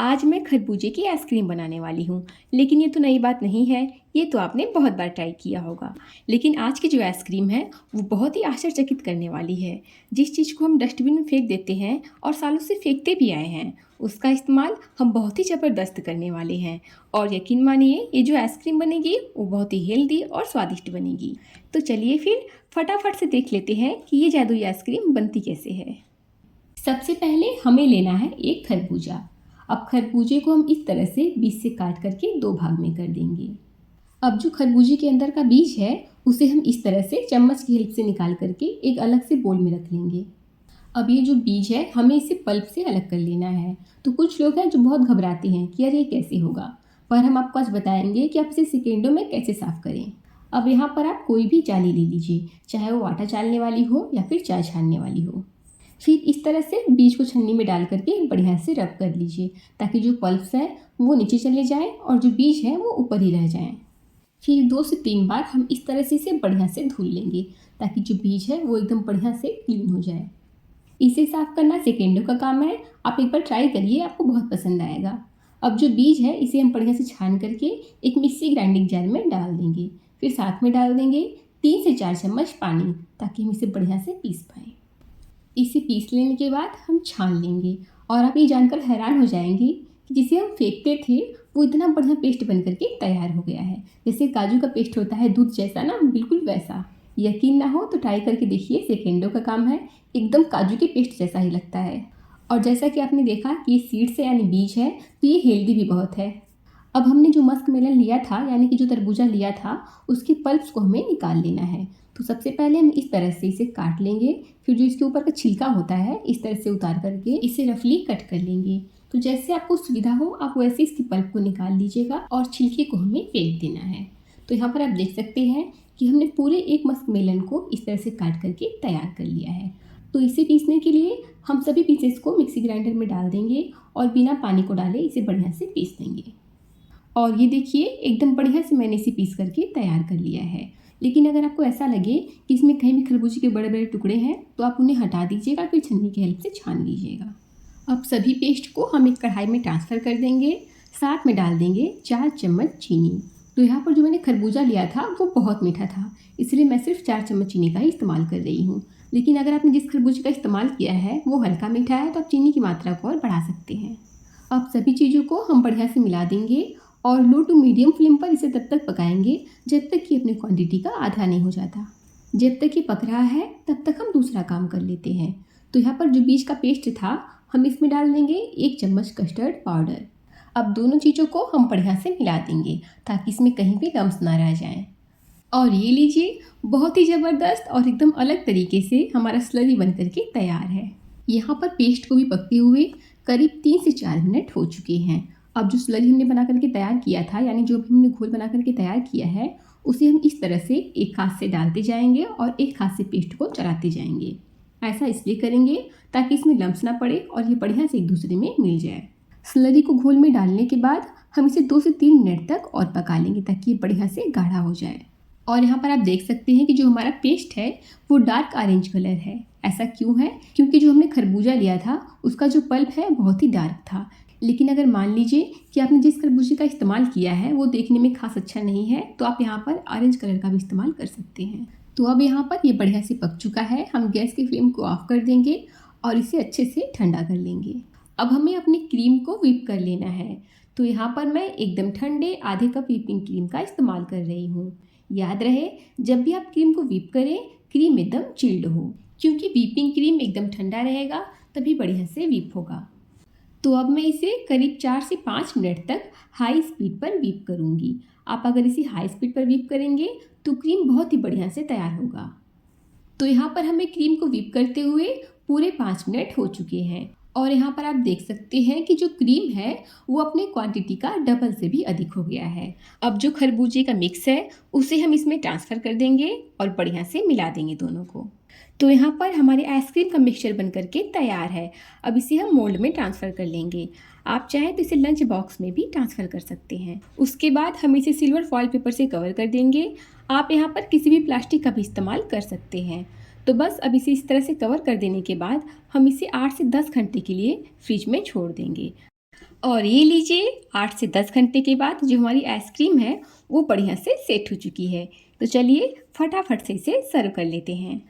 आज मैं खरबूजे की आइसक्रीम बनाने वाली हूँ। लेकिन ये तो नई बात नहीं है, ये तो आपने बहुत बार ट्राई किया होगा। लेकिन आज की जो आइसक्रीम है वो बहुत ही आश्चर्यचकित करने वाली है। जिस चीज़ को हम डस्टबिन में फेंक देते हैं और सालों से फेंकते भी आए हैं, उसका इस्तेमाल हम बहुत ही ज़बरदस्त करने वाले हैं। और यकीन मानिए, ये जो आइसक्रीम बनेगी वो बहुत ही हेल्दी और स्वादिष्ट बनेगी। तो चलिए फिर फटाफट से देख लेते हैं कि ये जादुई आइसक्रीम बनती कैसे है। सबसे पहले हमें लेना है एक खरबूजा। अब खरबूजे को हम इस तरह से बीज से काट करके दो भाग में कर देंगे। अब जो खरबूजे के अंदर का बीज है उसे हम इस तरह से चम्मच की हेल्प से निकाल करके एक अलग से बोल में रख लेंगे। अब ये जो बीज है हमें इसे पल्प से अलग कर लेना है। तो कुछ लोग हैं जो बहुत घबराते हैं कि यार ये कैसे होगा, पर हम आपको आज बताएंगे कि आप इसे सेकेंडों में कैसे साफ़ करें। अब यहाँ पर आप कोई भी जाली ले लीजिए, चाहे वो आटा छानने वाली हो या फिर चाय छानने वाली हो। फिर इस तरह से बीज को छन्नी में डाल करके बढ़िया से रब कर लीजिए, ताकि जो पल्प्स हैं वो नीचे चले जाएं और जो बीज है वो ऊपर ही रह जाएं। फिर 2 से 3 बार हम इस तरह से इसे बढ़िया से धुल लेंगे, ताकि जो बीज है वो एकदम बढ़िया से क्लीन हो जाए। इसे साफ करना सेकेंडों का काम है। आप एक बार ट्राई करिए, आपको बहुत पसंद आएगा। अब जो बीज है इसे हम बढ़िया से छान करके एक मिक्सी ग्राइंडिंग जार में डाल देंगे। फिर साथ में डाल देंगे 3 से 4 चम्मच पानी, ताकि हम इसे बढ़िया से पीस पाएँ। इसे पीस लेने के बाद हम छान लेंगे और आप ये जानकर हैरान हो जाएंगी कि जिसे हम फेंकते थे वो इतना बढ़िया पेस्ट बन करके तैयार हो गया है। जैसे काजू का पेस्ट होता है दूध जैसा ना, बिल्कुल वैसा। यकीन ना हो तो ट्राई करके देखिए, सेकेंडों का काम है। एकदम काजू के पेस्ट जैसा ही लगता है। और जैसा कि आपने देखा कि ये सीड्स है यानी बीज है, तो ये हेल्दी भी बहुत है। अब हमने जो मस्क मेलन लिया था यानी कि जो तरबूजा लिया था, उसके पल्प्स को हमें निकाल लेना है। तो सबसे पहले हम इस तरह से इसे काट लेंगे। फिर जो इसके ऊपर का छिलका होता है इस तरह से उतार करके इसे रफली कट कर लेंगे। तो जैसे आपको सुविधा हो आप वैसे इसकी पल्प को निकाल लीजिएगा और छिलके को हमें फेंक देना है। तो यहाँ पर आप देख सकते हैं कि हमने पूरे एक मस्क मेलन को इस तरह से काट करके तैयार कर लिया है। तो इसे पीसने के लिए हम सभी पीसेस को मिक्सी ग्राइंडर में डाल देंगे और बिना पानी को डाले इसे बढ़िया से पीस देंगे। और ये देखिए, एकदम बढ़िया से मैंने इसे पीस करके तैयार कर लिया है। लेकिन अगर आपको ऐसा लगे कि इसमें कहीं भी खरबूजे के बड़े बड़े टुकड़े हैं तो आप उन्हें हटा दीजिएगा, फिर छन्नी की हेल्प से छान लीजिएगा। अब सभी पेस्ट को हम एक कढ़ाई में ट्रांसफ़र कर देंगे। साथ में डाल देंगे 4 चम्मच चीनी। तो यहाँ पर जो मैंने खरबूजा लिया था वो बहुत मीठा था, इसलिए मैं सिर्फ 4 चम्मच चीनी का ही इस्तेमाल कर रही हूँ। लेकिन अगर आपने जिस खरबूजे का इस्तेमाल किया है वो हल्का मीठा है तो आप चीनी की मात्रा को और बढ़ा सकते हैं। अब सभी चीज़ों को हम बढ़िया से मिला देंगे और लो टू मीडियम फ्लेम पर इसे तब तक पकाएंगे जब तक कि अपनी क्वांटिटी का आधा नहीं हो जाता। जब तक ये पक रहा है तब तक हम दूसरा काम कर लेते हैं। तो यहाँ पर जो बीज का पेस्ट था हम इसमें डाल देंगे 1 चम्मच कस्टर्ड पाउडर। अब दोनों चीज़ों को हम बढ़िया से मिला देंगे ताकि इसमें कहीं भी लम्स ना रह जाएं। और ये लीजिए, बहुत ही ज़बरदस्त और एकदम अलग तरीके से हमारा स्लरी बन करके तैयार है। यहाँ पर पेस्ट को भी पकते हुए करीब 3 से 4 मिनट हो चुके हैं। अब जो स्लरी हमने बना करके तैयार किया था यानी जो भी हमने घोल बना करके तैयार किया है उसे हम इस तरह से एक हाथ से डालते जाएंगे और एक हाथ से पेस्ट को चलाते जाएंगे। ऐसा इसलिए करेंगे ताकि इसमें लम्स ना पड़े और ये बढ़िया से एक दूसरे में मिल जाए। स्लरी को घोल में डालने के बाद हम इसे 2 से 3 मिनट तक और पका लेंगे ताकि ये बढ़िया से गाढ़ा हो जाए। और यहाँ पर आप देख सकते हैं कि जो हमारा पेस्ट है वो डार्क ऑरेंज कलर है। ऐसा क्यों है? क्योंकि जो हमने खरबूजा लिया था उसका जो पल्प है बहुत ही डार्क था। लेकिन अगर मान लीजिए कि आपने जिस खरबूजे का इस्तेमाल किया है वो देखने में खास अच्छा नहीं है तो आप यहाँ पर ऑरेंज कलर का भी इस्तेमाल कर सकते हैं। तो अब यहाँ पर ये बढ़िया से पक चुका है। हम गैस की फ्लेम को ऑफ कर देंगे और इसे अच्छे से ठंडा कर लेंगे। अब हमें अपनी क्रीम को व्हिप कर लेना है। तो यहाँ पर मैं एकदम ठंडे आधे कप व्हिपिंग क्रीम का इस्तेमाल कर रही हूँ। याद रहे, जब भी आप क्रीम को व्हिप करें क्रीम एकदम चिल्ड हो, क्योंकि व्हिपिंग क्रीम एकदम ठंडा रहेगा तभी बढ़िया से व्हिप होगा। तो अब मैं इसे करीब 4 से 5 मिनट तक हाई स्पीड पर व्हिप करूँगी। आप अगर इसे हाई स्पीड पर व्हिप करेंगे तो क्रीम बहुत ही बढ़िया से तैयार होगा। तो यहाँ पर हमें क्रीम को व्हिप करते हुए पूरे 5 मिनट हो चुके हैं और यहाँ पर आप देख सकते हैं कि जो क्रीम है वो अपने क्वांटिटी का डबल से भी अधिक हो गया है। अब जो खरबूजे का मिक्स है उसे हम इसमें ट्रांसफ़र कर देंगे और बढ़िया से मिला देंगे दोनों को। तो यहाँ पर हमारी आइसक्रीम का मिक्सचर बन करके तैयार है। अब इसे हम मोल्ड में ट्रांसफ़र कर लेंगे। आप चाहें तो इसे लंच बॉक्स में भी ट्रांसफ़र कर सकते हैं। उसके बाद हम इसे सिल्वर फॉइल पेपर से कवर कर देंगे। आप यहाँ पर किसी भी प्लास्टिक का भी इस्तेमाल कर सकते हैं। तो बस अब इसे इस तरह से कवर कर देने के बाद हम इसे 8 से 10 घंटे के लिए फ्रिज में छोड़ देंगे। और ये लीजिए 8 से 10 घंटे के बाद जो हमारी आइसक्रीम है वो बढ़िया से सेट हो चुकी है। तो चलिए फटाफट से इसे सर्व कर लेते हैं।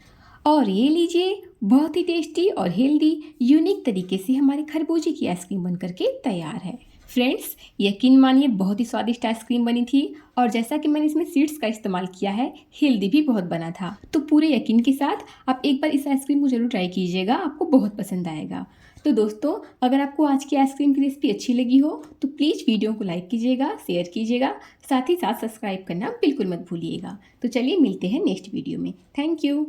और ये लीजिए बहुत ही टेस्टी और हेल्दी यूनिक तरीके से हमारे खरबूजे की आइसक्रीम बनकर के तैयार है। फ्रेंड्स, यकीन मानिए बहुत ही स्वादिष्ट आइसक्रीम बनी थी और जैसा कि मैंने इसमें सीड्स का इस्तेमाल किया है, हेल्दी भी बहुत बना था। तो पूरे यकीन के साथ आप एक बार इस आइसक्रीम को ज़रूर ट्राई कीजिएगा, आपको बहुत पसंद आएगा। तो दोस्तों, अगर आपको आज की आइसक्रीम की रेसिपी अच्छी लगी हो तो प्लीज़ वीडियो को लाइक कीजिएगा, शेयर कीजिएगा, साथ ही साथ सब्सक्राइब करना बिल्कुल मत भूलिएगा। तो चलिए मिलते हैं नेक्स्ट वीडियो में। Thank you.